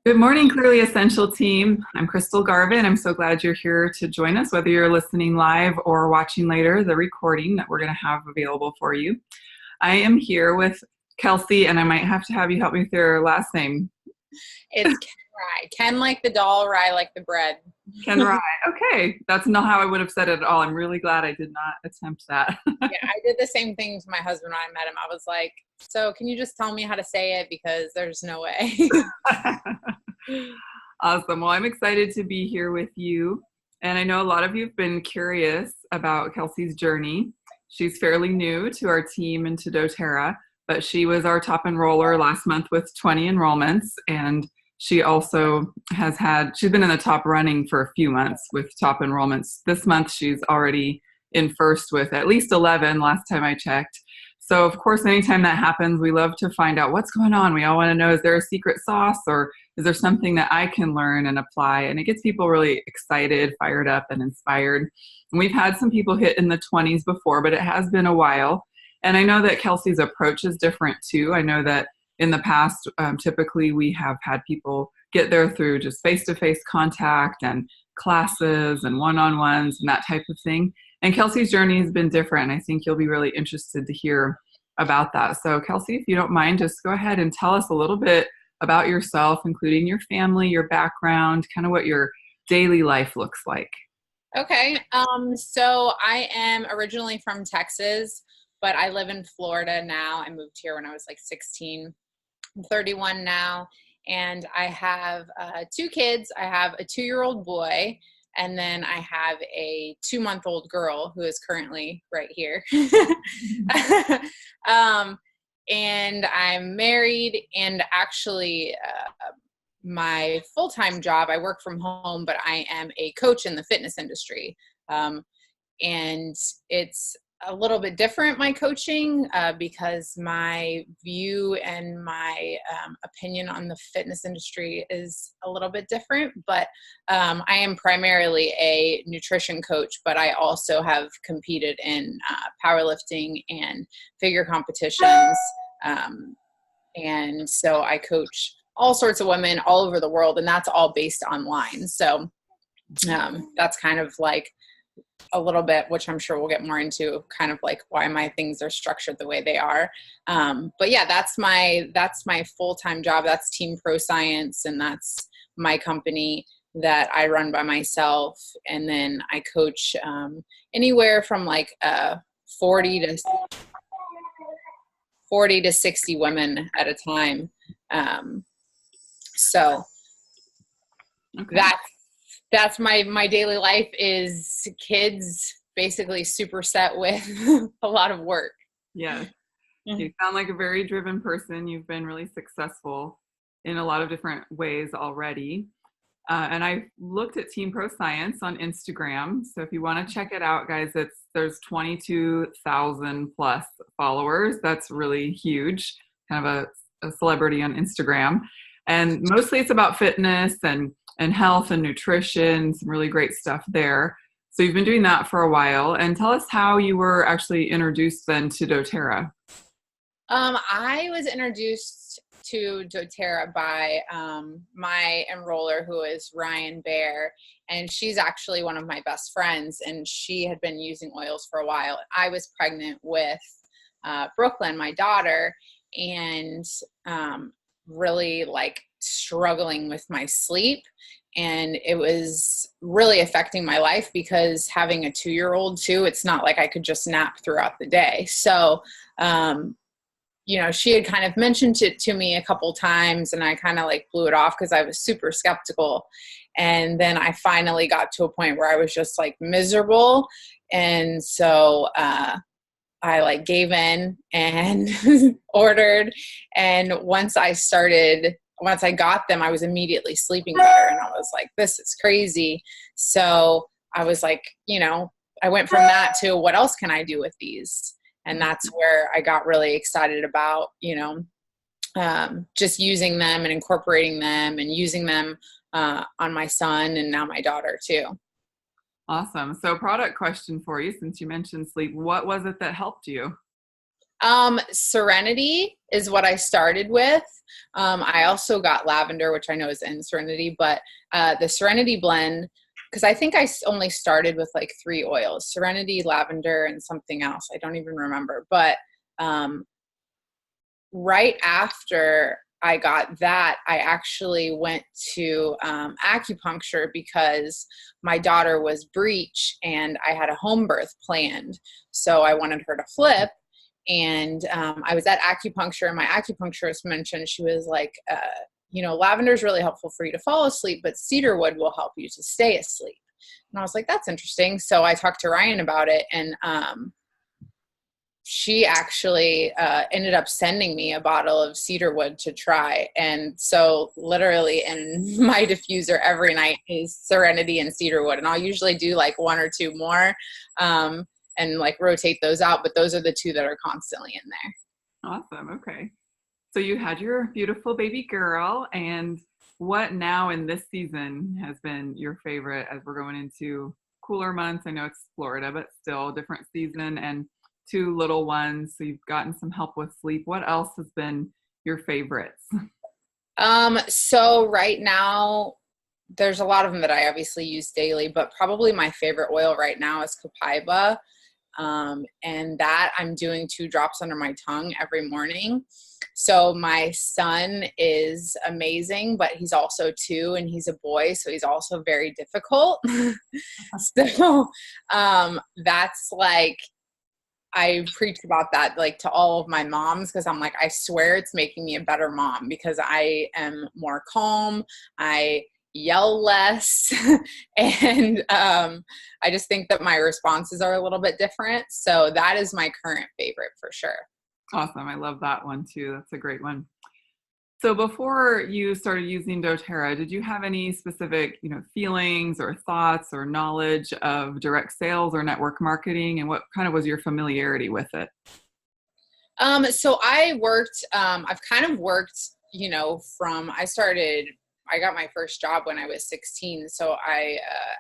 Good morning, Clearly Essential team. I'm Crystal Garvin. I'm so glad you're here to join us, whether you're listening live or watching later the recording that we're going to have available for you. I am here with Kelsey, and I might have to have you help me with your last name. It's Ken Rye. Ken like the doll, Rye like the bread. Ken Rye. Okay, that's not how I would have said it at all. I'm really glad I did not attempt that. Yeah, I did the same thing to my husband when I met him. I was like, so can you just tell me how to say it? Because there's no way. Awesome. Well, I'm excited to be here with you. And I know a lot of you have been curious about Kelsey's journey. She's fairly new to our team and to doTERRA, but she was our top enroller last month with 20 enrollments. And she also she's been in the top running for a few months with top enrollments. This month, she's already in first with at least 11 last time I checked. So of course, anytime that happens, we love to find out what's going on. We all want to know, is there a secret sauce, or is there something that I can learn and apply? And it gets people really excited, fired up, and inspired. And we've had some people hit in the 20s before, but it has been a while. And I know that Kelsey's approach is different too. I know that in the past, typically we have had people get there through just face-to-face contact and classes and one-on-ones and that type of thing. And Kelsey's journey has been different. I think you'll be really interested to hear about that. So Kelsey, if you don't mind, just go ahead and tell us a little bit about yourself, including your family, your background, kind of what your daily life looks like. Okay. So I am originally from Texas, but I live in Florida now. I moved here when I was like 16. I'm 31 now, and I have two kids. I have a 2-year-old boy, and then I have a 2-month-old girl who is currently right here. And I'm married, and actually my full-time job, I work from home, but I am a coach in the fitness industry. And it's a little bit different, my coaching, because my view and my opinion on the fitness industry is a little bit different. But I am primarily a nutrition coach, but I also have competed in powerlifting and figure competitions. And so I coach all sorts of women all over the world, and that's all based online. So that's kind of like a little bit, which I'm sure we'll get more into, kind of like why my things are structured the way they are. But yeah, that's my full-time job. That's Team Pro Science, and that's my company that I run by myself. And then I coach anywhere from like 40 to 60 women at a time. So Okay. that's my daily life is kids, basically superset with a lot of work. Yeah. Mm-hmm. You sound like a very driven person. You've been really successful in a lot of different ways already. And I looked at Team Pro Science on Instagram. So if you want to check it out, guys, there's 22,000 plus followers. That's really huge, kind of a celebrity on Instagram. And mostly it's about fitness and health and nutrition, some really great stuff there. So you've been doing that for a while. And tell us how you were actually introduced then to doTERRA. I was introduced to doTERRA by my enroller, who is Ryan Bear, and she's actually one of my best friends, and she had been using oils for a while. I was pregnant with Brooklyn, my daughter, and really like struggling with my sleep. And it was really affecting my life because having a 2-year-old too, it's not like I could just nap throughout the day. So, she had kind of mentioned it to me a couple times, and I kind of like blew it off because I was super skeptical. And then I finally got to a point where I was just like miserable. And so, I like gave in and ordered. And once I got them, I was immediately sleeping better. And I was like, this is crazy. So I was like, I went from that to what else can I do with these? And that's where I got really excited about, just using them and incorporating them and using them on my son and now my daughter too. Awesome. So product question for you, since you mentioned sleep, what was it that helped you? Serenity is what I started with. I also got lavender, which I know is in Serenity, but the Serenity blend, because I think I only started with like 3 oils: Serenity, lavender, and something else. I don't even remember. But right after I got that, I actually went to acupuncture because my daughter was breech and I had a home birth planned. So I wanted her to flip. And I was at acupuncture, and my acupuncturist mentioned, she was like, lavender is really helpful for you to fall asleep, but cedarwood will help you to stay asleep. And I was like, that's interesting. So I talked to Ryan about it, and she actually ended up sending me a bottle of cedarwood to try. And so literally in my diffuser every night is Serenity and cedarwood. And I'll usually do like 1 or 2 more and like rotate those out. But those are the 2 that are constantly in there. Awesome. Okay. So you had your beautiful baby girl, and what now in this season has been your favorite as we're going into cooler months? I know it's Florida, but still different season, and 2 little ones. So you've gotten some help with sleep. What else has been your favorites? So right now, there's a lot of them that I obviously use daily, but probably my favorite oil right now is copaiba. And that I'm doing 2 drops under my tongue every morning. So my son is amazing, but he's also 2 and he's a boy. So he's also very difficult. So, that's like, I preach about that like to all of my moms, because I'm like, I swear it's making me a better mom because I am more calm. I yell less. And I just think that my responses are a little bit different. So that is my current favorite for sure. Awesome. I love that one too. That's a great one. So before you started using doTERRA, did you have any specific, feelings or thoughts or knowledge of direct sales or network marketing, and what kind of was your familiarity with it? So I worked, I've kind of worked, I got my first job when I was 16. So I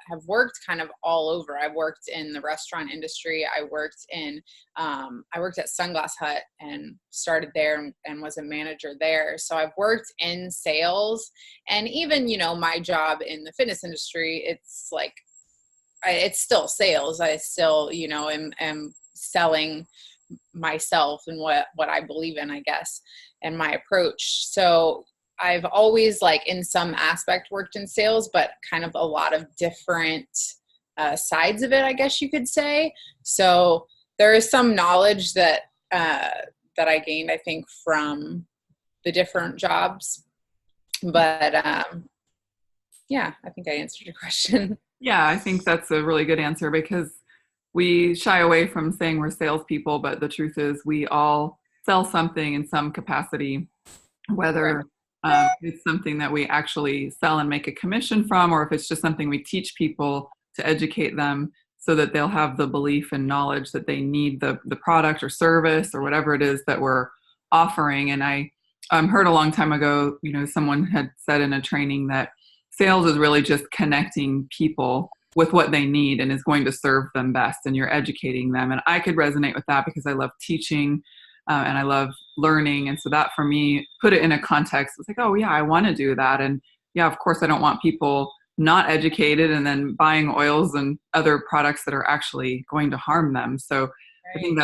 have worked kind of all over. I worked in the restaurant industry. I worked at Sunglass Hut and started there and was a manager there. So I've worked in sales, and even, my job in the fitness industry, it's like, it's still sales. I still, am selling myself and what I believe in, I guess, and my approach. So I've always, like, in some aspect worked in sales, but kind of a lot of different sides of it, I guess you could say. So there is some knowledge that I gained, I think, from the different jobs. But yeah, I think I answered your question. Yeah, I think that's a really good answer, because we shy away from saying we're salespeople, but the truth is we all sell something in some capacity, whether it's something that we actually sell and make a commission from, or if it's just something we teach people to educate them so that they'll have the belief and knowledge that they need the product or service or whatever it is that we're offering. And I heard a long time ago, someone had said in a training that sales is really just connecting people with what they need and is going to serve them best, and you're educating them. And I could resonate with that because I love teaching and I love learning. And so that, for me, put it in a context. It's like, oh yeah, I want to do that. And yeah, of course, I don't want people not educated and then buying oils and other products that are actually going to harm them. So right. I think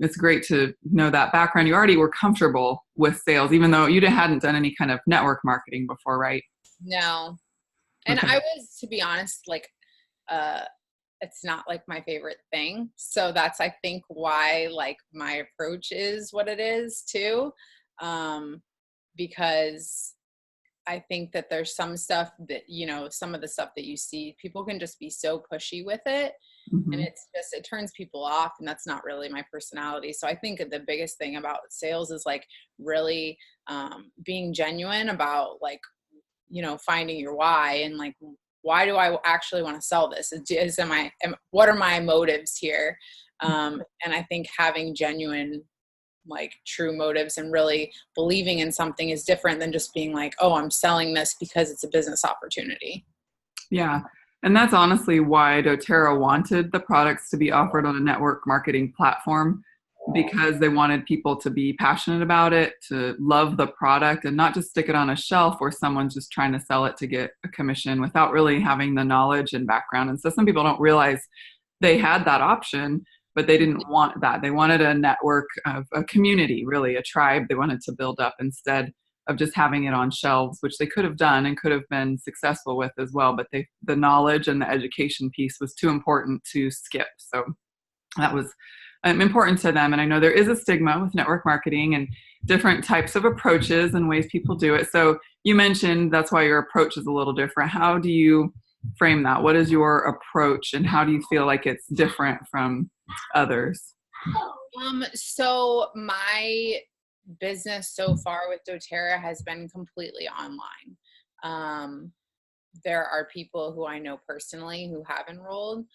it's great to know that background. You already were comfortable with sales, even though you hadn't done any kind of network marketing before, right? No. And Okay. I was, to be honest, like, it's not like my favorite thing. So that's, I think, why like my approach is what it is too. Because I think that there's some stuff that, some of the stuff that you see, people can just be so pushy with it. Mm-hmm. And it turns people off, and that's not really my personality. So I think the biggest thing about sales is like really being genuine about like, finding your why, and like, why do I actually want to sell this? What are my motives here? And I think having genuine, like, true motives and really believing in something is different than just being like, oh, I'm selling this because it's a business opportunity. Yeah. And that's honestly why doTERRA wanted the products to be offered on a network marketing platform, because they wanted people to be passionate about it, to love the product, and not just stick it on a shelf where someone's just trying to sell it to get a commission without really having the knowledge and background. And so some people don't realize they had that option, but they didn't want that. They wanted a network of a community, really a tribe they wanted to build up instead of just having it on shelves, which they could have done and could have been successful with as well. But the knowledge and the education piece was too important to skip. So that was important to them. And I know there is a stigma with network marketing and different types of approaches and ways people do it. So you mentioned that's why your approach is a little different. How do you frame that? What is your approach and how do you feel like it's different from others? So my business so far with doTERRA has been completely online. There are people who I know personally who have enrolled,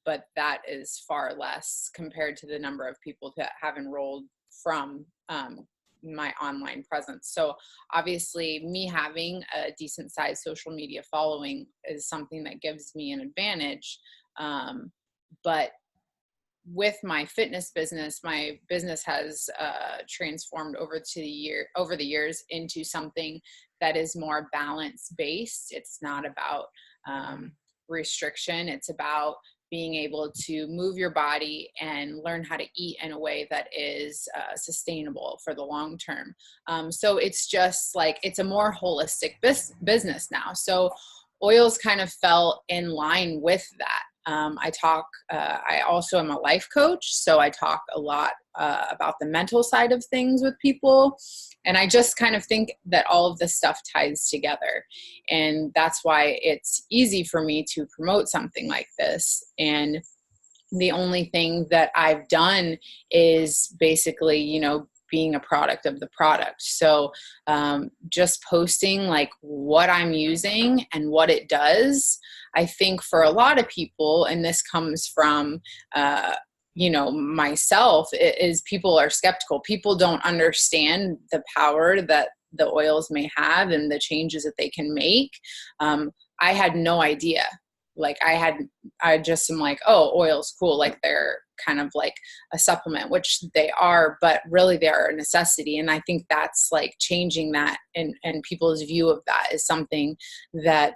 but that is far less compared to the number of people that have enrolled from my online presence. So obviously me having a decent sized social media following is something that gives me an advantage. But with my fitness business, my business has transformed over the years into something that is more balance based. It's not about restriction. It's about being able to move your body and learn how to eat in a way that is sustainable for the long term. So it's just like, it's a more holistic business now. So oils kind of fell in line with that. I also am a life coach, so I talk a lot about the mental side of things with people. And I just kind of think that all of this stuff ties together. And that's why it's easy for me to promote something like this. And the only thing that I've done is basically, being a product of the product. So just posting like what I'm using and what it does. I think for a lot of people, and this comes from, myself, is people are skeptical. People don't understand the power that the oils may have and the changes that they can make. I had no idea. Like I just am like, oh, oil's cool. Like they're kind of like a supplement, which they are, but really they are a necessity. And I think that's like changing that and people's view of that is something that,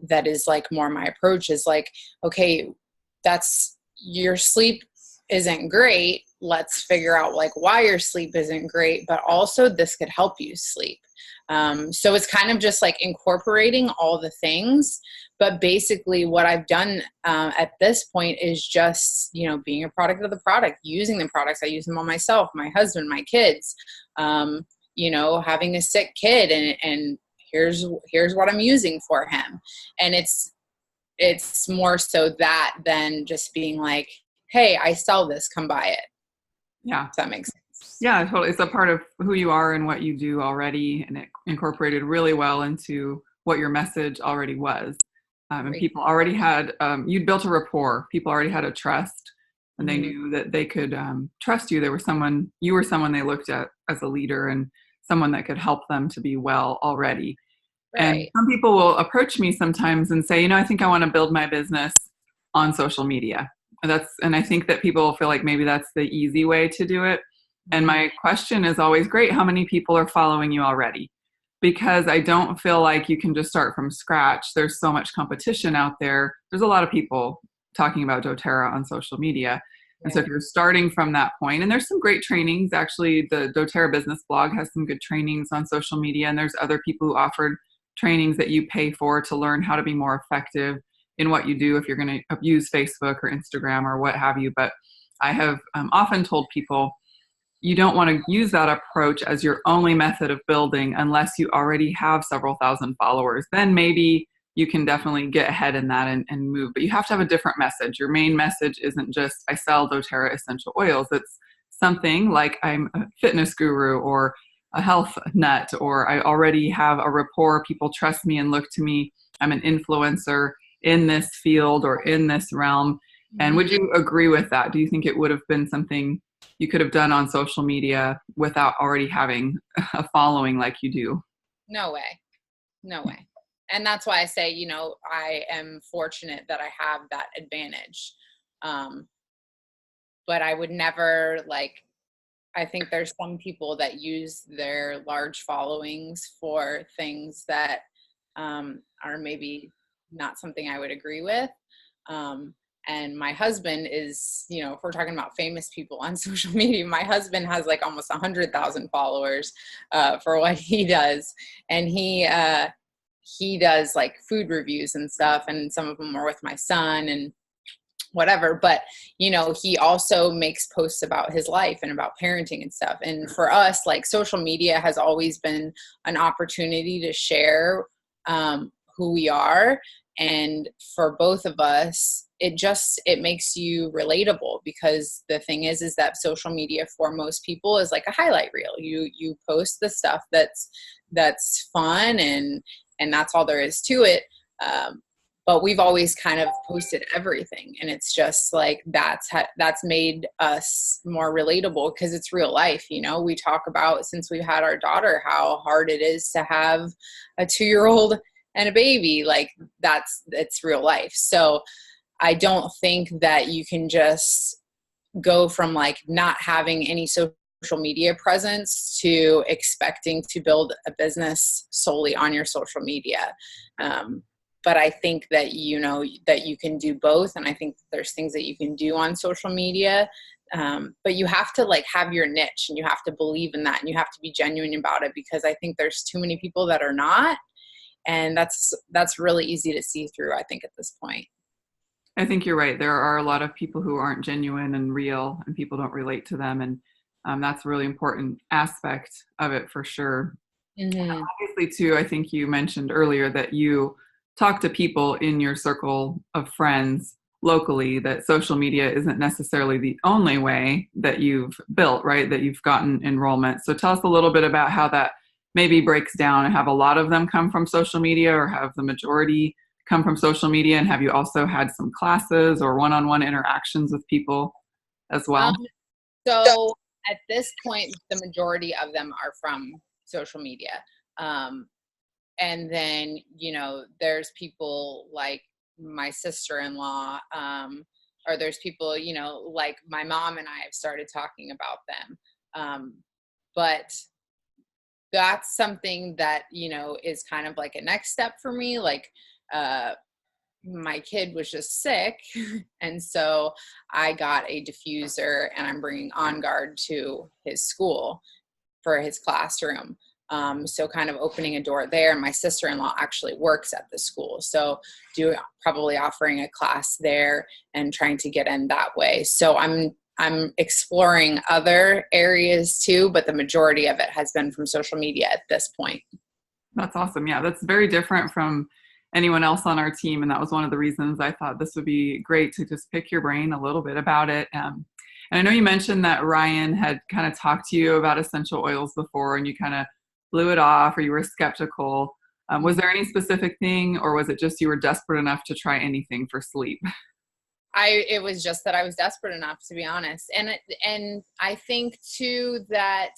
that is like more my approach is like, okay, that's your sleep isn't great. Let's figure out like why your sleep isn't great, but also this could help you sleep. So it's kind of just like incorporating all the things, but basically what I've done at this point is just, being a product of the product, using the products. I use them on myself, my husband, my kids, having a sick kid and here's what I'm using for him. And it's more so that than just being like, hey, I sell this, come buy it. Yeah. Does that make sense? Yeah, totally. It's a part of who you are and what you do already, and it incorporated really well into what your message already was. And people already had, you'd built a rapport. People already had a trust, and they knew that they could trust you. You were someone they looked at as a leader and someone that could help them to be well already. Right. And some people will approach me sometimes and say, I think I want to build my business on social media. And I think that people feel like maybe that's the easy way to do it. And my question is always, great, how many people are following you already? Because I don't feel like you can just start from scratch. There's so much competition out there. There's a lot of people talking about doTERRA on social media. And so if you're starting from that point, and there's some great trainings, actually the doTERRA business blog has some good trainings on social media, and there's other people who offered trainings that you pay for to learn how to be more effective in what you do if you're going to use Facebook or Instagram or what have you. But I have often told people, you don't want to use that approach as your only method of building unless you already have several thousand followers. Then maybe you can definitely get ahead in that and move. But you have to have a different message. Your main message isn't just, I sell doTERRA essential oils. It's something like I'm a fitness guru or a health nut, or I already have a rapport. People trust me and look to me. I'm an influencer in this field or in this realm. And would you agree with that? Do you think it would have been something you could have done on social media without already having a following like you do? No way. No way. And that's why I say, I am fortunate that I have that advantage. but I would never I think there's some people that use their large followings for things that are maybe not something I would agree with. And my husband is, if we're talking about famous people on social media, my husband has like almost 100,000 followers for what he does. And he does like food reviews and stuff. And some of them are with my son and whatever, but he also makes posts about his life and about parenting and stuff. And for us, like, social media has always been an opportunity to share who we are. And for both of us, it makes you relatable, because the thing is that social media for most people is like a highlight reel. You post the stuff that's fun, and that's all there is to it. But we've always kind of posted everything, and it's just like that's made us more relatable, because it's real life. We talk about, since we've had our daughter, how hard it is to have a 2-year-old and a baby. Like, it's real life. So I don't think that you can just go from like not having any social media presence to expecting to build a business solely on your social media. But I think that, that you can do both. And I think there's things that you can do on social media. But you have to like have your niche, and you have to believe in that, and you have to be genuine about it, because I think there's too many people that are not. And that's really easy to see through, I think, at this point. I think you're right. There are a lot of people who aren't genuine and real, and people don't relate to them. And that's a really important aspect of it, for sure. Mm-hmm. Obviously, too, I think you mentioned earlier that you talk to people in your circle of friends locally, that social media isn't necessarily the only way that you've built, right? That you've gotten enrollment. So tell us a little bit about how that maybe breaks down. Have a lot of them come from social media, or have the majority come from social media? And have you also had some classes or one-on-one interactions with people as well? So at this point, the majority of them are from social media. And then, there's people like my sister-in-law, or there's people, like my mom and I have started talking about them. But that's something that, is kind of like a next step for me. Like, my kid was just sick. And so I got a diffuser, and I'm bringing On Guard to his school for his classroom. So kind of opening a door there. And my sister-in-law actually works at the school, so probably offering a class there and trying to get in that way. So I'm exploring other areas too, but the majority of it has been from social media at this point. That's awesome. Yeah, that's very different from anyone else on our team. And that was one of the reasons I thought this would be great to just pick your brain a little bit about it. And I know you mentioned that Ryan had kind of talked to you about essential oils before, and you kind of blew it off, or you were skeptical. Was there any specific thing, or was it just you were desperate enough to try anything for sleep? It was just that I was desperate enough, to be honest. And I think too that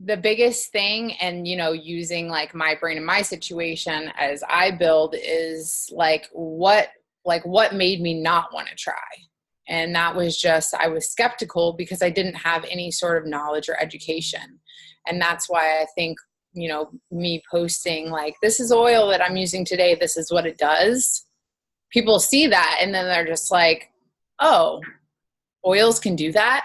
the biggest thing, and using like my brain in my situation as I build, is what made me not want to try. And that was just, I was skeptical because I didn't have any sort of knowledge or education. And that's why I think, me posting like, this is oil that I'm using today, this is what it does. People see that, and then they're just like, oh, oils can do that?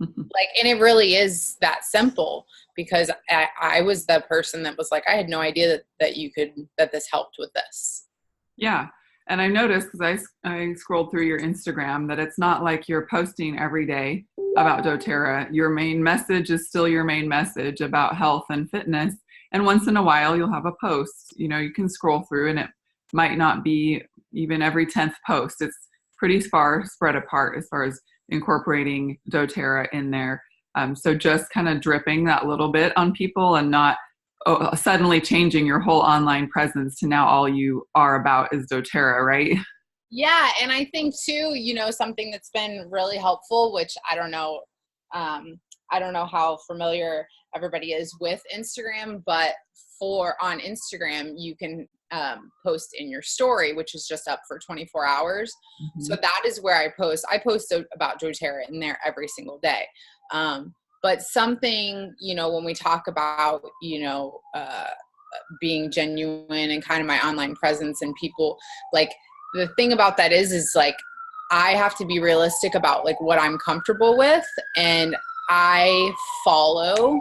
And it really is that simple, because I was the person that was like, I had no idea that this helped with this. Yeah. And I noticed, because I scrolled through your Instagram, that it's not like you're posting every day about doTERRA. Your main message is still your main message about health and fitness. And once in a while, you'll have a post. You can scroll through, and it might not be even every 10th post. It's pretty far spread apart as far as incorporating doTERRA in there. So just kind of dripping that little bit on people, and not suddenly changing your whole online presence to now all you are about is doTERRA, right? Yeah. And I think too, something that's been really helpful, which I don't know how familiar everybody is with Instagram, but on Instagram, you can post in your story, which is just up for 24 hours. Mm-hmm. So that is where I post. I post about doTERRA in there every single day. But something, when we talk about, being genuine and kind of my online presence and people, like, the thing about that is like, I have to be realistic about like what I'm comfortable with. And I follow,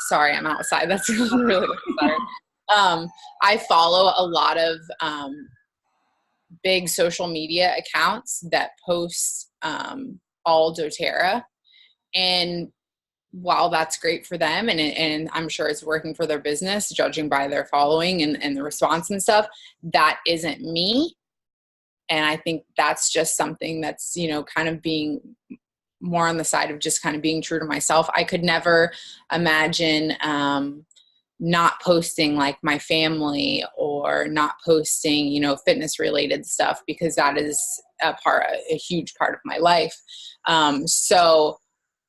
sorry, I'm outside. That's really sorry. I follow a lot of big social media accounts that post all doTERRA. And while that's great for them, and I'm sure it's working for their business, judging by their following and the response and stuff, that isn't me. And I think that's just something that's, kind of being more on the side of just kind of being true to myself. I could never imagine not posting like my family or not posting, fitness related stuff, because that is a huge part of my life. So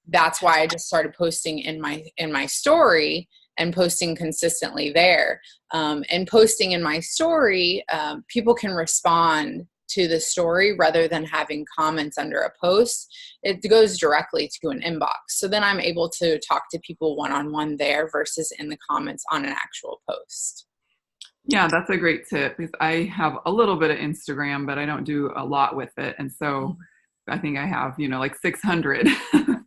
that's why I just started posting in my story and posting consistently there. And posting in my story, people can respond to the story rather than having comments under a post. It goes directly to an inbox. So then I'm able to talk to people one-on-one there versus in the comments on an actual post. Yeah, that's a great tip, because I have a little bit of Instagram, but I don't do a lot with it. And so I think I have, like 600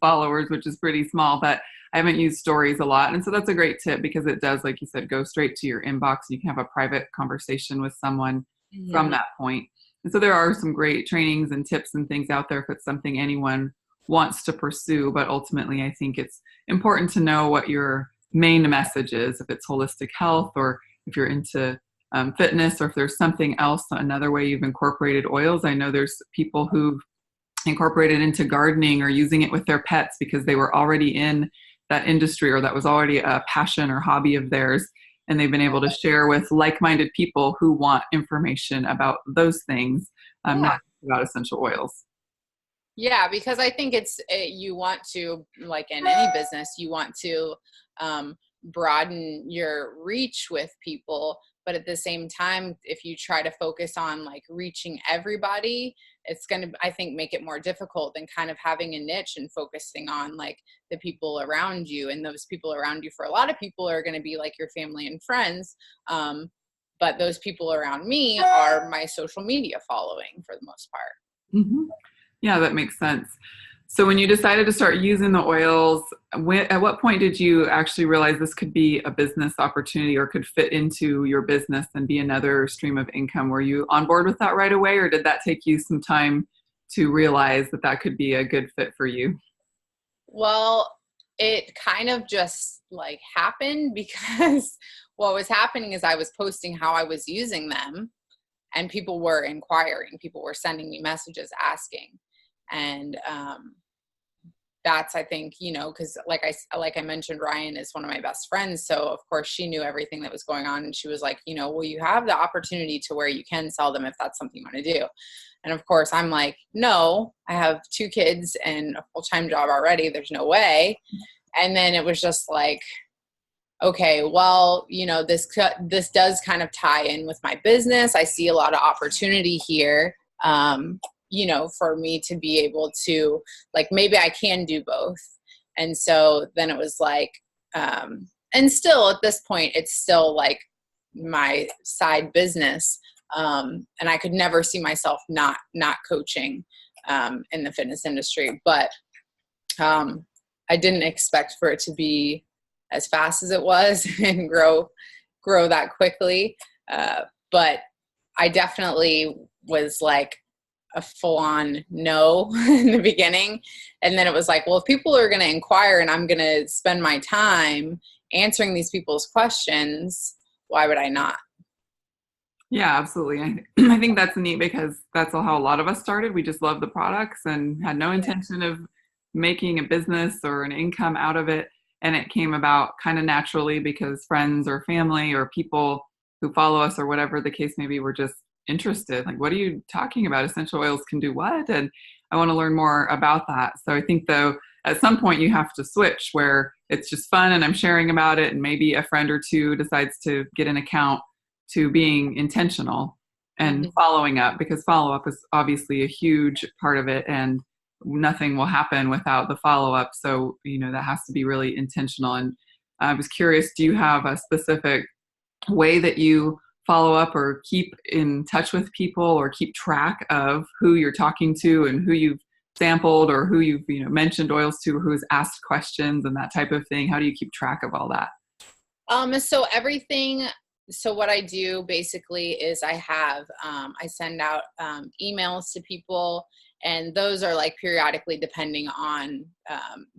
followers, which is pretty small, but I haven't used stories a lot. And so that's a great tip, because it does, like you said, go straight to your inbox. You can have a private conversation with someone from that point. And so there are some great trainings and tips and things out there if it's something anyone wants to pursue. But ultimately, I think it's important to know what your main message is, if it's holistic health, or if you're into fitness, or if there's something else, another way you've incorporated oils. I know there's people who've incorporated into gardening or using it with their pets because they were already in that industry, or that was already a passion or hobby of theirs. And they've been able to share with like-minded people who want information about those things, not about essential oils. Yeah, because I think you want to, like in any business, you want to broaden your reach with people. But at the same time, if you try to focus on like reaching everybody, it's going to, I think, make it more difficult than kind of having a niche and focusing on like the people around you. And those people around you, for a lot of people, are going to be like your family and friends. But those people around me are my social media following for the most part. Mm-hmm. Yeah, that makes sense. So when you decided to start using the oils, at what point did you actually realize this could be a business opportunity or could fit into your business and be another stream of income? Were you on board with that right away, or did that take you some time to realize that that could be a good fit for you? Well, it kind of just like happened, because what was happening is I was posting how I was using them, and people were inquiring. People were sending me messages asking. And that's, I think, because like I mentioned, Ryan is one of my best friends. So of course she knew everything that was going on. And she was like, well, you have the opportunity to where you can sell them if that's something you want to do. And of course I'm like, no, I have 2 kids and a full-time job already. There's no way. And then it was just like, okay, well, this does kind of tie in with my business. I see a lot of opportunity here. For me to be able to, like, maybe I can do both. And so then it was like, and still at this point, it's still like my side business. And I could never see myself not coaching, in the fitness industry, but, I didn't expect for it to be as fast as it was and grow that quickly. But I definitely was like, a full-on no in the beginning. And then it was like, well, if people are going to inquire and I'm going to spend my time answering these people's questions, why would I not? Yeah, absolutely. I think that's neat, because that's how a lot of us started. We just loved the products and had no intention of making a business or an income out of it. And it came about kind of naturally because friends or family or people who follow us or whatever the case may be were just interested. Like, what are you talking about? Essential oils can do what? And I want to learn more about that. So I think, though, at some point you have to switch where it's just fun and I'm sharing about it, and maybe a friend or two decides to get an account to being intentional and Mhm. following up, because follow-up is obviously a huge part of it, and nothing will happen without the follow-up. So, that has to be really intentional. And I was curious, do you have a specific way that you follow up or keep in touch with people or keep track of who you're talking to and who you've sampled or who you've mentioned oils to, or who's asked questions and that type of thing? How do you keep track of all that? So what I do basically is I send out emails to people, and those are like periodically depending on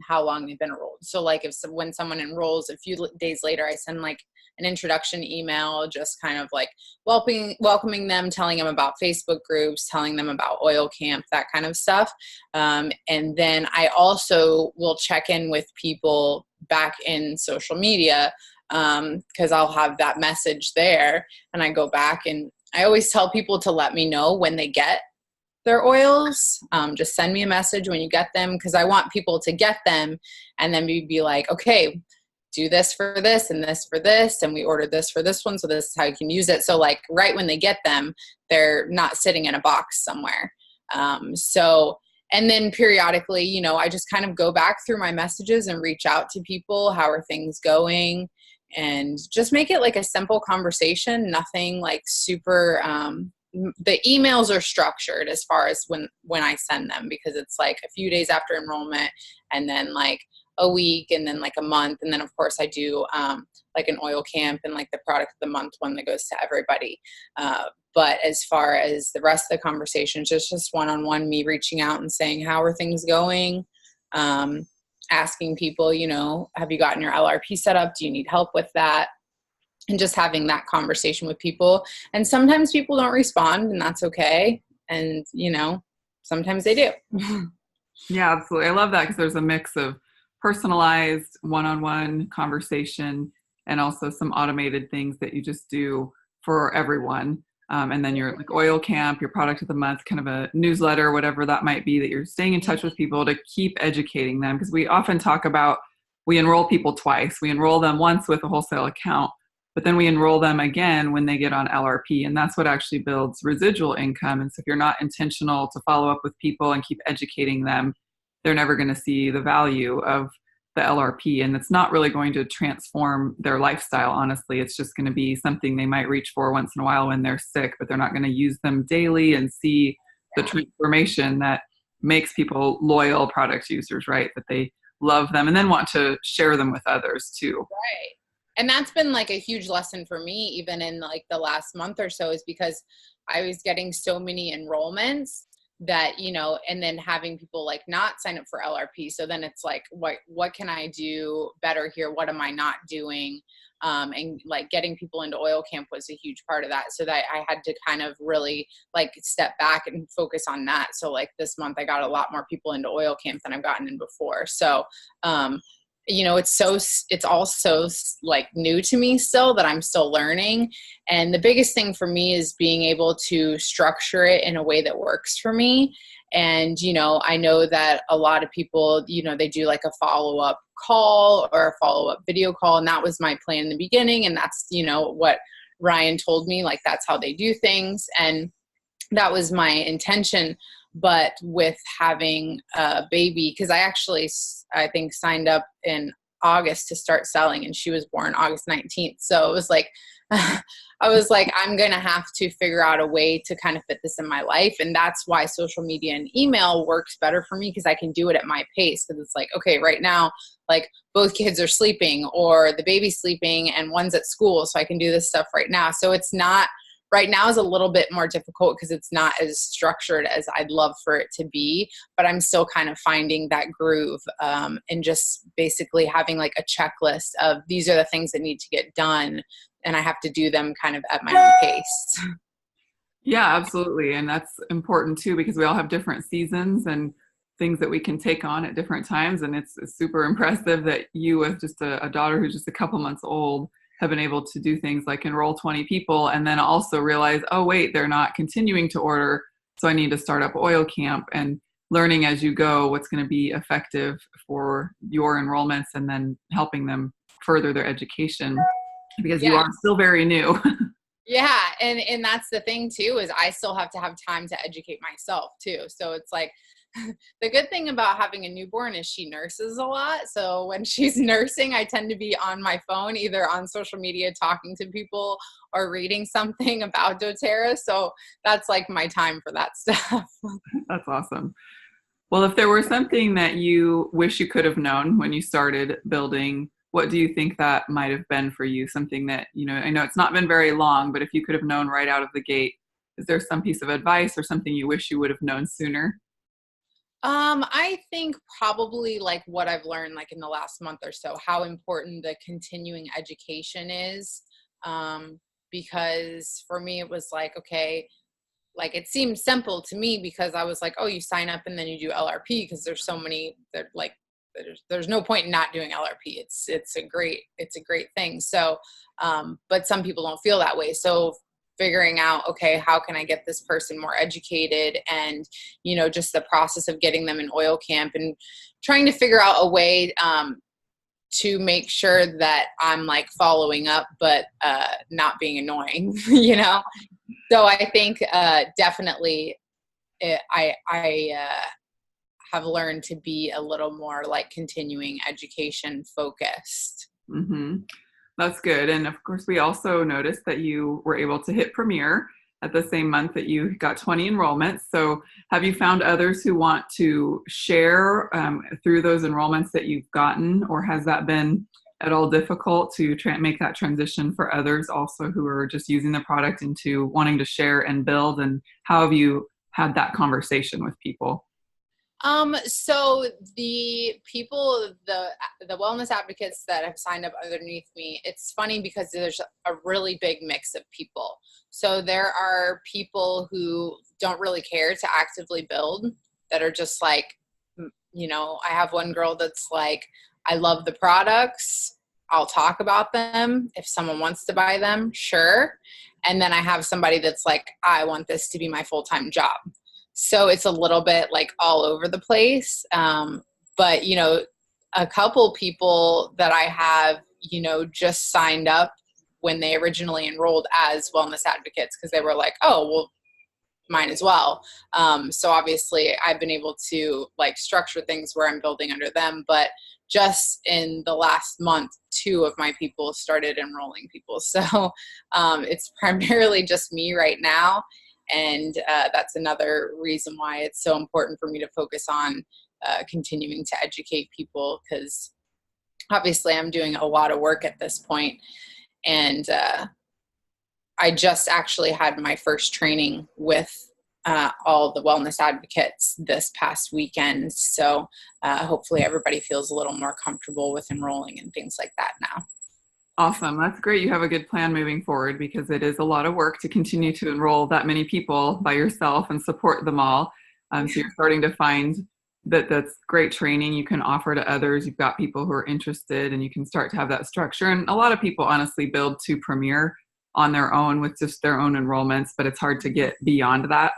how long they've been enrolled. So like when someone enrolls, a few days later, I send like an introduction email, just kind of like welcoming them, telling them about Facebook groups, telling them about oil camp, that kind of stuff. And then I also will check in with people back in social media, because I'll have that message there, and I go back and I always tell people to let me know when they get their oils. Just send me a message when you get them, because I want people to get them and then be like, okay, do this for this and this for this, and we ordered this for this one, so this is how you can use it. So like right when they get them, they're not sitting in a box somewhere. And then periodically, I just kind of go back through my messages and reach out to people. How are things going? And just make it like a simple conversation, nothing like super, the emails are structured as far as when I send them, because it's like a few days after enrollment, and then like a week, and then like a month. And then of course I do like an oil camp and like the product of the month one that goes to everybody. But as far as the rest of the conversations, it's just one-on-one, me reaching out and saying, how are things going? Asking people, have you gotten your LRP set up? Do you need help with that? And just having that conversation with people. And sometimes people don't respond, and that's okay. And, sometimes they do. Yeah, absolutely. I love that, because there's a mix of personalized one-on-one conversation and also some automated things that you just do for everyone. And then your like oil camp, your product of the month, kind of a newsletter, whatever that might be, that you're staying in touch with people to keep educating them. Because we often talk about, we enroll people twice. We enroll them once with a wholesale account, but then we enroll them again when they get on LRP. And that's what actually builds residual income. And so if you're not intentional to follow up with people and keep educating them, they're never going to see the value of the LRP, and it's not really going to transform their lifestyle. Honestly, it's just going to be something they might reach for once in a while when they're sick, but they're not going to use them daily and see the transformation that makes people loyal product users, right? That they love them and then want to share them with others too. Right. And that's been like a huge lesson for me, even in like the last month or so, is because I was getting so many enrollments that, and then having people like not sign up for LRP. So then it's like, what can I do better here? What am I not doing? And like getting people into oil camp was a huge part of that. So that I had to kind of really like step back and focus on that. So like this month I got a lot more people into oil camp than I've gotten in before. So, it's all so like new to me still, that I'm still learning. And the biggest thing for me is being able to structure it in a way that works for me. And, I know that a lot of people, they do like a follow-up call or a follow-up video call. And that was my plan in the beginning. And that's, what Ryan told me, like, that's how they do things. And that was my intention. But with having a baby, because I think signed up in August to start selling, and she was born August 19th. So it was like, I was like, I'm going to have to figure out a way to kind of fit this in my life. And that's why social media and email works better for me, because I can do it at my pace. Because it's like, okay, right now, like both kids are sleeping or the baby's sleeping and one's at school. So I can do this stuff right now. So it's not, right now is a little bit more difficult because it's not as structured as I'd love for it to be, but I'm still kind of finding that groove, and just basically having like a checklist of these are the things that need to get done, and I have to do them kind of at my own pace. Yeah, absolutely. And that's important too, because we all have different seasons and things that we can take on at different times. And it's super impressive that you, with just a daughter who's just a couple months old, have been able to do things like enroll 20 people and then also realize, oh, wait, they're not continuing to order, so I need to start up oil camp, and learning as you go what's going to be effective for your enrollments, and then helping them further their education, because you are still very new. Yeah, and that's the thing too, is I still have to have time to educate myself too. So it's like the good thing about having a newborn is she nurses a lot. So when she's nursing, I tend to be on my phone, either on social media talking to people or reading something about doTERRA. So that's like my time for that stuff. That's awesome. Well, if there were something that you wish you could have known when you started building, what do you think that might have been for you? Something that, I know it's not been very long, but if you could have known right out of the gate, is there some piece of advice or something you wish you would have known sooner? I think probably like what I've learned like in the last month or so, how important the continuing education is. Because for me, it was like, okay, like it seemed simple to me because I was like, oh, you sign up and then you do LRP because there's so many that like there's no point in not doing LRP. It's a great thing. So, but some people don't feel that way. So figuring out, okay, how can I get this person more educated, and just the process of getting them in oil camp and trying to figure out a way to make sure that I'm like following up, but not being annoying, So I think definitely I have learned to be a little more like continuing education focused. Mm-hmm. That's good. And of course, we also noticed that you were able to hit Premier at the same month that you got 20 enrollments. So have you found others who want to share through those enrollments that you've gotten, or has that been at all difficult to make that transition for others also who are just using the product into wanting to share and build? And how have you had that conversation with people? So the people, the wellness advocates that have signed up underneath me, it's funny because there's a really big mix of people. So there are people who don't really care to actively build, that are just like, I have one girl that's like, I love the products. I'll talk about them. If someone wants to buy them, sure. And then I have somebody that's like, I want this to be my full-time job. So it's a little bit like all over the place. But, a couple people that I have, just signed up when they originally enrolled as wellness advocates because they were like, oh, well, mine as well. So obviously I've been able to like structure things where I'm building under them. But just in the last month, 2 of my people started enrolling people. So it's primarily just me right now. And that's another reason why it's so important for me to focus on continuing to educate people, because obviously I'm doing a lot of work at this point. And I just actually had my first training with all the wellness advocates this past weekend. So hopefully everybody feels a little more comfortable with enrolling and things like that now. Awesome. That's great. You have a good plan moving forward because it is a lot of work to continue to enroll that many people by yourself and support them all. So you're starting to find that that's great training you can offer to others. You've got people who are interested and you can start to have that structure. And a lot of people honestly build to Premier on their own with just their own enrollments, but it's hard to get beyond that.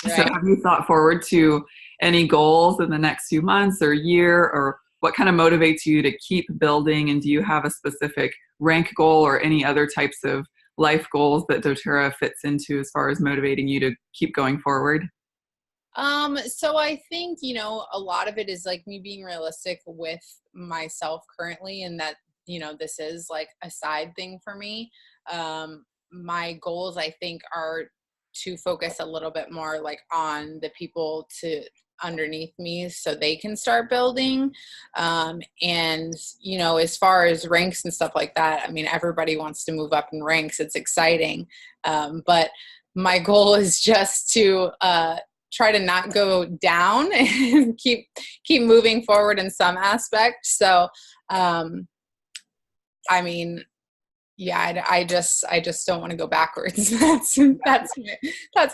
Right. So have you thought forward to any goals in the next few months or year, or what kind of motivates you to keep building? And do you have a specific rank goal or any other types of life goals that doTERRA fits into as far as motivating you to keep going forward? So I think, a lot of it is like me being realistic with myself currently, and that, this is like a side thing for me. My goals, I think, are to focus a little bit more like on the people to underneath me so they can start building. And, as far as ranks and stuff like that, I mean, everybody wants to move up in ranks. It's exciting. But my goal is just to, try to not go down and keep moving forward in some aspect. So, I mean, yeah, I just don't want to go backwards. That's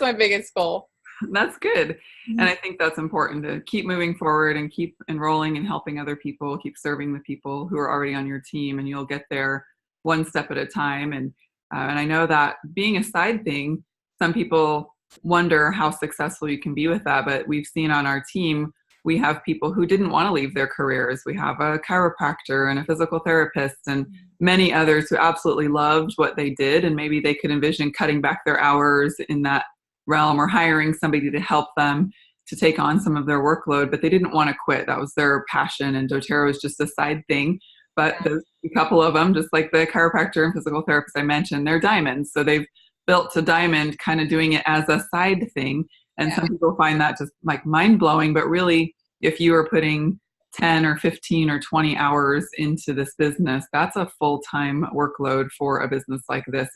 my biggest goal. That's good. And I think that's important to keep moving forward and keep enrolling and helping other people, keep serving the people who are already on your team, and you'll get there one step at a time. And I know that being a side thing, some people wonder how successful you can be with that, but we've seen on our team we have people who didn't want to leave their careers. We have a chiropractor and a physical therapist and many others who absolutely loved what they did. And maybe they could envision cutting back their hours in that realm or hiring somebody to help them to take on some of their workload, but they didn't want to quit. That was their passion. And doTERRA was just a side thing. But there's a couple of them, just like the chiropractor and physical therapist I mentioned, they're diamonds. So they've built a diamond, kind of doing it as a side thing. And some people find that just like mind blowing. But really, if you are putting 10 or 15 or 20 hours into this business, that's a full-time workload for a business like this.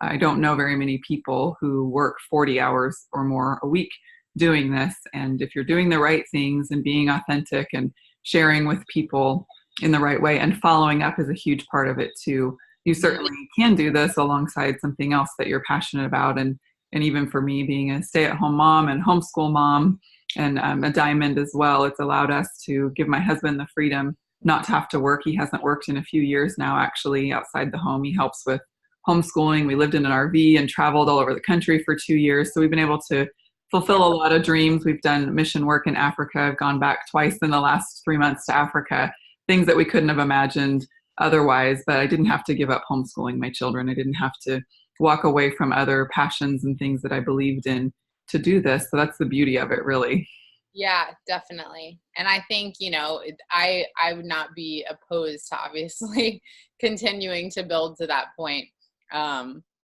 I don't know very many people who work 40 hours or more a week doing this. And if you're doing the right things and being authentic and sharing with people in the right way and following up is a huge part of it too. You certainly can do this alongside something else that you're passionate about. And even for me, being a stay-at-home mom and homeschool mom and a diamond as well, it's allowed us to give my husband the freedom not to have to work. He hasn't worked in a few years now, actually, outside the home. He helps with homeschooling. We lived in an RV and traveled all over the country for 2 years. So we've been able to fulfill a lot of dreams. We've done mission work in Africa. I've gone back twice in the last 3 months to Africa, things that we couldn't have imagined otherwise. But I didn't have to give up homeschooling my children. I didn't have to walk away from other passions and things that I believed in to do this. So that's the beauty of it, really. Yeah, definitely. And I think, I would not be opposed to obviously continuing to build to that point.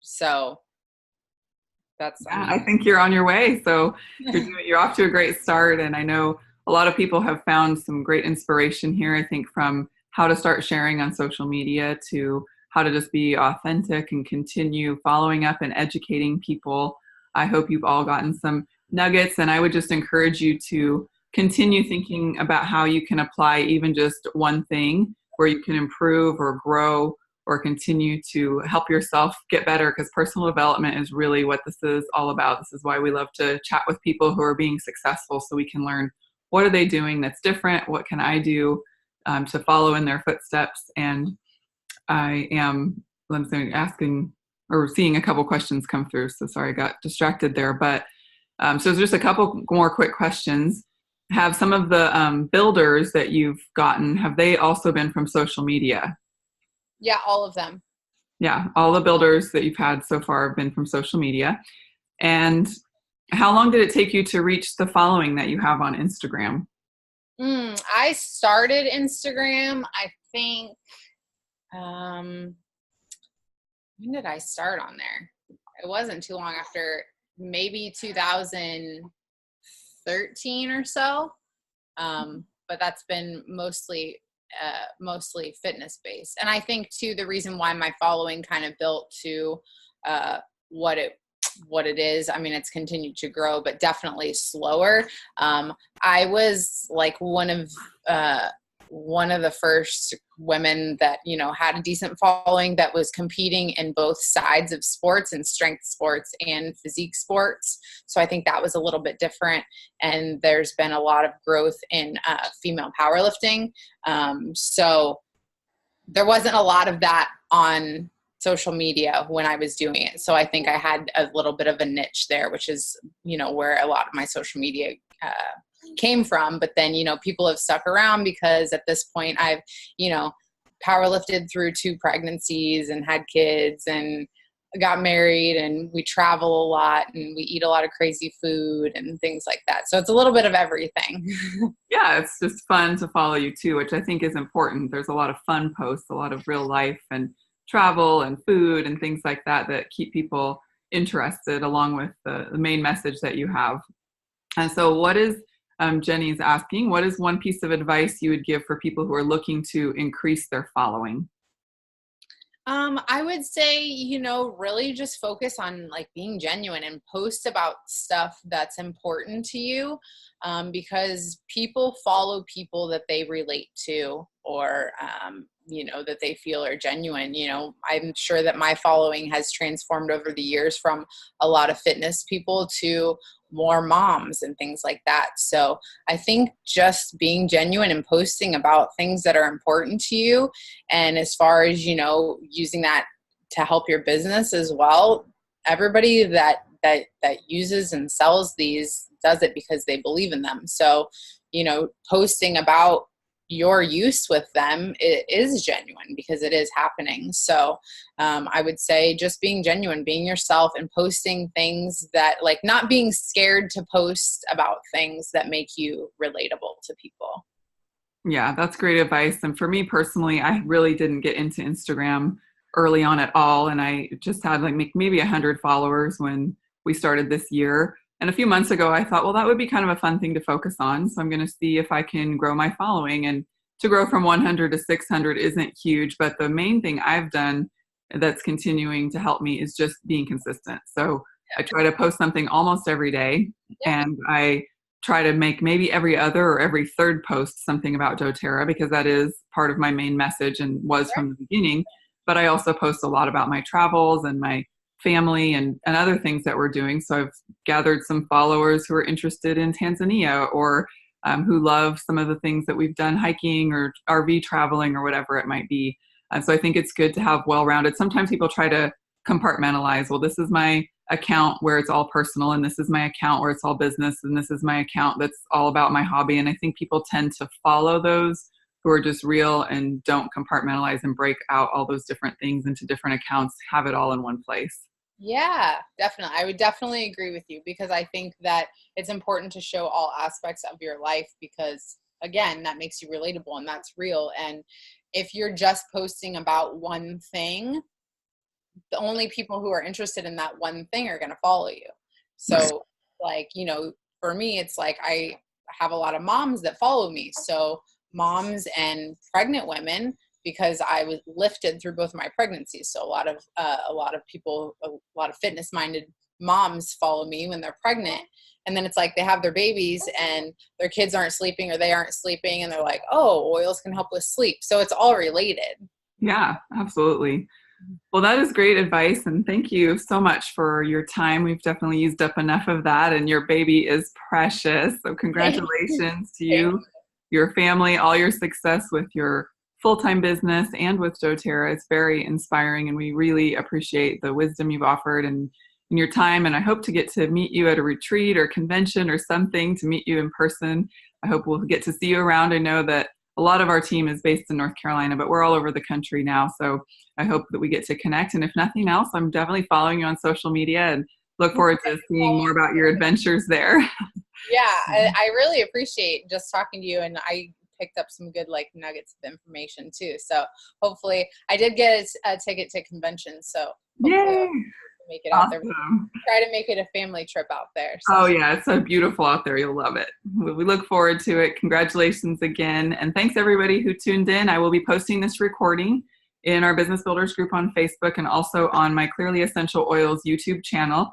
So that's, I think you're on your way. So you're off to a great start. And I know a lot of people have found some great inspiration here, I think, from how to start sharing on social media to how to just be authentic and continue following up and educating people. I hope you've all gotten some nuggets, and I would just encourage you to continue thinking about how you can apply even just one thing where you can improve or grow or continue to help yourself get better, because personal development is really what this is all about. This is why we love to chat with people who are being successful, so we can learn what are they doing that's different, what can I do to follow in their footsteps. And I am asking or seeing a couple questions come through, so sorry I got distracted there. But so there's just a couple more quick questions. Have some of the builders that you've gotten, have they also been from social media? Yeah, all of them. Yeah, all the builders that you've had so far have been from social media. And how long did it take you to reach the following that you have on Instagram? I started Instagram, I think, when did I start on there? It wasn't too long after, maybe 2013 or so. But that's been mostly fitness based. And I think too, the reason why my following kind of built to what it is, I mean, it's continued to grow, but definitely slower. I was like one of the first women that, had a decent following that was competing in both sides of sports, and strength sports and physique sports. So I think that was a little bit different. And there's been a lot of growth in female powerlifting. So there wasn't a lot of that on social media when I was doing it. So I think I had a little bit of a niche there, which is, where a lot of my social media came from. But then, people have stuck around because at this point I've, powerlifted through 2 pregnancies and had kids and got married, and we travel a lot and we eat a lot of crazy food and things like that. So it's a little bit of everything. Yeah, it's just fun to follow you too, which I think is important. There's a lot of fun posts, a lot of real life and travel and food and things like that keep people interested, along with the main message that you have. And so what is, Jenny's asking, what is one piece of advice you would give for people who are looking to increase their following? I would say, really just focus on like being genuine and post about stuff that's important to you, because people follow people that they relate to, or, that they feel are genuine. I'm sure that my following has transformed over the years from a lot of fitness people to more moms and things like that. So I think just being genuine and posting about things that are important to you. And as far as, using that to help your business as well, everybody that uses and sells these does it because they believe in them. So, posting about your use with them, it is genuine because it is happening. So I would say just being genuine, being yourself, and posting things that, like, not being scared to post about things that make you relatable to people. Yeah, that's great advice. And for me personally, I really didn't get into Instagram early on at all. And I just had like maybe 100 followers when we started this year. And a few months ago, I thought, well, that would be kind of a fun thing to focus on. So I'm going to see if I can grow my following. And to grow from 100 to 600 isn't huge. But the main thing I've done that's continuing to help me is just being consistent. So I try to post something almost every day. And I try to make maybe every other or every third post something about doTERRA, because that is part of my main message and was from the beginning. But I also post a lot about my travels and my family and other things that we're doing. So I've gathered some followers who are interested in Tanzania, or who love some of the things that we've done, hiking or RV traveling or whatever it might be. So I think it's good to have well-rounded. Sometimes people try to compartmentalize. Well, this is my account where it's all personal, and this is my account where it's all business, and this is my account that's all about my hobby. And I think people tend to follow those who are just real and don't compartmentalize and break out all those different things into different accounts, have it all in one place. Yeah, definitely. I would definitely agree with you, because I think that it's important to show all aspects of your life, because again, that makes you relatable and that's real. And if you're just posting about one thing, the only people who are interested in that one thing are going to follow you. So like, for me, it's like I have a lot of moms that follow me. So moms and pregnant women, because I was lifted through both my pregnancies. So a lot of people, a lot of fitness minded moms follow me when they're pregnant. And then it's like they have their babies and their kids aren't sleeping, or they aren't sleeping, and they're like, oh, oils can help with sleep. So it's all related. Yeah, absolutely. Well, that is great advice. And thank you so much for your time. We've definitely used up enough of that. And your baby is precious. So congratulations to you, your family, all your success with your full-time business and with doTERRA. It's very inspiring. And we really appreciate the wisdom you've offered and your time. And I hope to get to meet you at a retreat or convention or something, to meet you in person. I hope we'll get to see you around. I know that a lot of our team is based in North Carolina, but we're all over the country now. So I hope that we get to connect. And if nothing else, I'm definitely following you on social media and look forward to seeing more about your adventures there. Yeah, I really appreciate just talking to you. And I picked up some good nuggets of information too. So hopefully I did get a ticket to convention. So hopefully make it out there. Try to make it a family trip out there. So. Oh yeah, it's so beautiful out there. You'll love it. We look forward to it. Congratulations again. And thanks everybody who tuned in. I will be posting this recording in our Business Builders group on Facebook and also on my Clearly Essential Oils YouTube channel.